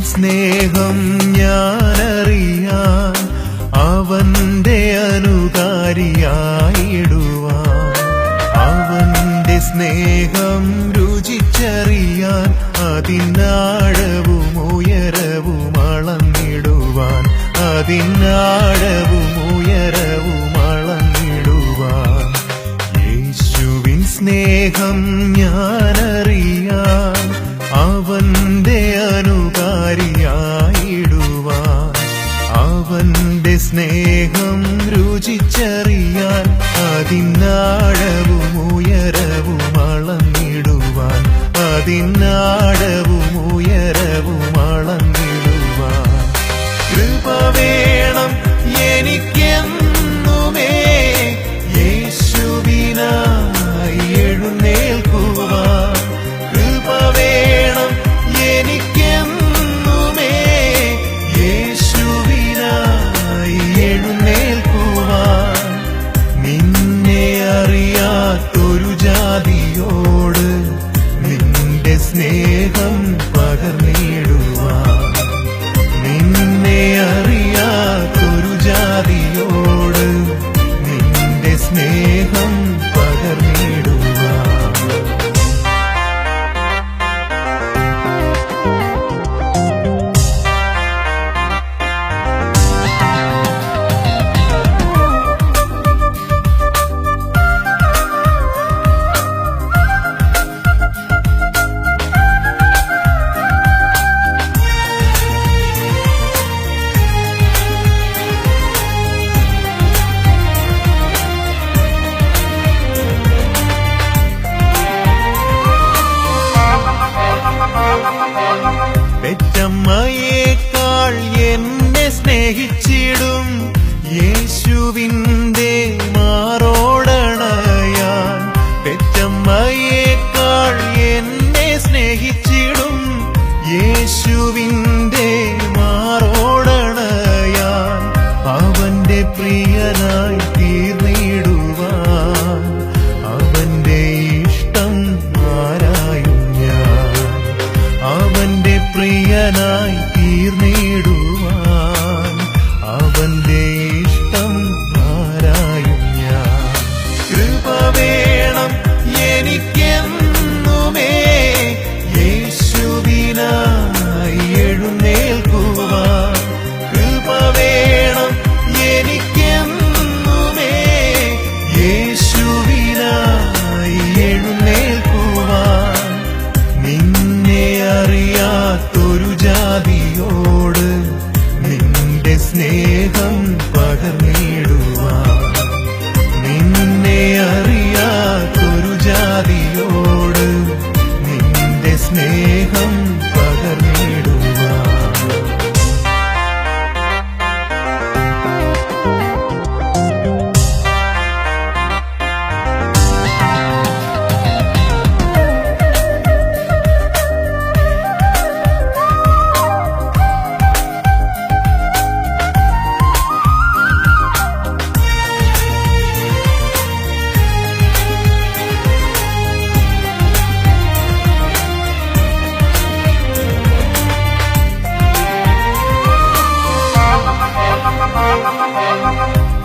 സ്നേഹം ഞാനറിയാൻ അവന്റെ അനുകാരിയായിടുവാൻ അവന്റെ സ്നേഹം രുചിച്ചറിയാൻ അതിനാഴവും ഉയരവും അളന്നിടുവാൻ അതിനാഴവും ഉയരവും അളന്നിടുവാൻ യേശുവിൻ സ്നേഹം ഞാനറിയാൻ അവന്റെ അനുകാരിയായിടുവാൻ അവന്റെ സ്നേഹം രുചിച്ചറിയാൻ അതിനാഴവും ഉയരവും അളന്നിടുവാൻ അതിനാഴവും ഉയരവും അളന്നിടുവാൻ കൃപ വേണം എനിക്കെന്നുമേ യേശുവിനായി എഴുന്നേൽക്കുവാൻ കൃപ വേണം എനിക്കെന്നുമേ യേശുവിനായി എഴുന്നേൽക്കുവാൻ നിന്നെ അറിയാത്തൊരു ജാതിയോട് നിന്റെ സ്നേഹം പകർന്നിടുവാൻ നിന്നെ അറിയാത്തൊരു ജാതിയോട് നിന്റെ സ്നേഹം പകർന്നിടുവാൻ പെറ്റമ്മയേക്കാൾ എന്നെ സ്നേഹിച്ചിടും യേശുവിന്റെ മാറോടണയാൻ പെറ്റമ്മയേക്കാൾ എന്നെ സ്നേഹിച്ചിടും യേശുവിന്റെ മാറോടണയാൻ അവന്റെ പ്രിയനായി തീർന്നിടുവാൻ അവന്റെ ഇഷ്ടം ആരായും ഞാൻ അവന്റെ പ്രിയനായി തീർന്നിടുവാൻ അവന്റെ ഇഷ്ടം ആരായും ഞാൻ കൃപ വേണം എനിക്കെന്നുമേ യേശുവിനായി എഴുന്നേൽക്കുവാൻ കൃപ വേണം എനിക്കെന്നുമേ യേശുവിനായി എഴുന്നേൽക്കുവാൻ നിന്നെ അറിയാത്തൊരു ജാതിയോട് നിന്റെ സ്നേഹം പകർന്നിടുവാൻ നിന്നെ അറിയാത്തൊരു ജാതിയോട് നിന്റെ സ്നേഹം പകർന്നിടുവാൻ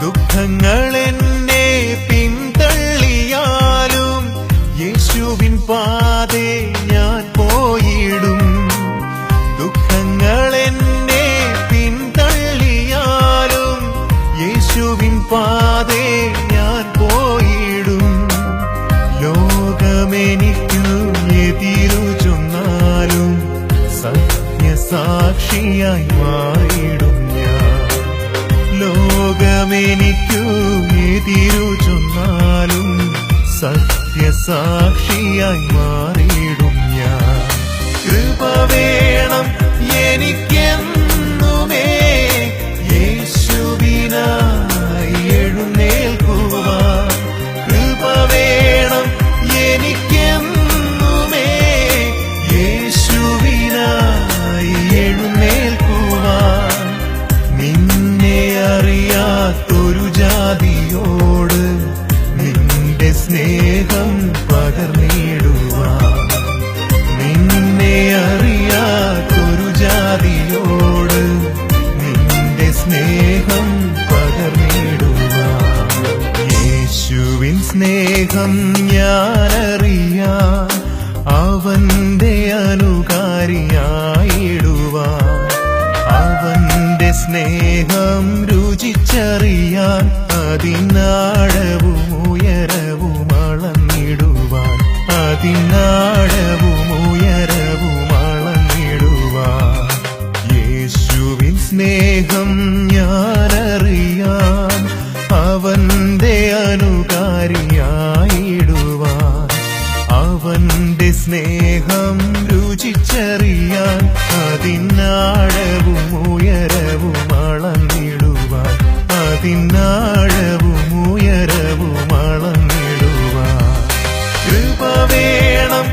ദുഃഖങ്ങൾ എന്നെ പിന്തള്ളിയാലും യേശുവിൻ പാതേ ഞാൻ പോയിടും ദുഃഖങ്ങൾ എന്നെ പിന്തള്ളിയാലും യേശുവിൻ പാതേ ഞാൻ പോയിടും ലോകമെനിക്കു എതിരു ചൊന്നാലും സത്യസാക്ഷിയായി മാറിയിടും ഞാൻ ലോകമെനിക്കു എതിരു ചൊന്നാലും സത്യസാക്ഷിയായി മാറിയിടും ഞാൻ കൃപ വേണം എനിക്കെന്നുമേ യേശുവിനായി എഴുന്നേൽക്കുവാൻ കൃപ വേണം എനിക്കെന്നുമേ യേശുവിനായി എഴുന്നേൽക്കുവാൻ നിന്നെ അറിയാത്തൊരു ജാതിയോട് നിന്റെ സ്നേഹം പകർന്നിടുവാൻ നിന്നെ അറിയാത്ത സ്നേഹം ഞാനറിയാൻ അവന്റെ അനുകാരിയായിടുവാൻ അവന്റെ സ്നേഹം രുചിച്ചറിയാൻ അതിനാഴവും ഉയരവും അളന്നിടുവാൻ അതിനാഴവും ഉയരവും അളന്നിടുവാൻ യേശുവിൻ സ്നേഹം ഞാനറിയാൻ അവന്റെ അനുകാരിയായിടുവാൻ അവന്റെ സ്നേഹം രുചിച്ചറിയാൻ അതിനാഴവും ഉയരവും അളന്നിടുവാൻ അതിനാഴവും ഉയരവും അളന്നിടുവാൻ കൃപ വേണം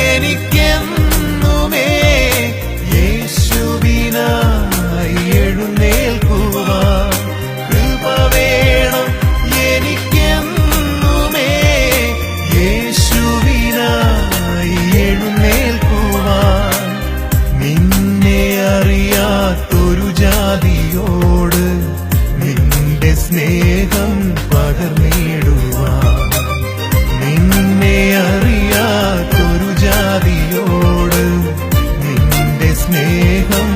എനിക്കെന്നുമേ യേശുവിനായി എഴുന്നേൽക്കുവാൻ കൃപ വേണം എനിക്കെന്നുമേ യേശുവിനായി എഴുന്നേൽക്കുവാൻ നിന്നെ അറിയാത്തൊരു ജാതിയോട് നിന്റെ സ്നേഹം പകർന്നിടുവാൻ നിന്നെ അറിയാത്തൊരു ജാതിയോട് നിന്റെ സ്നേഹം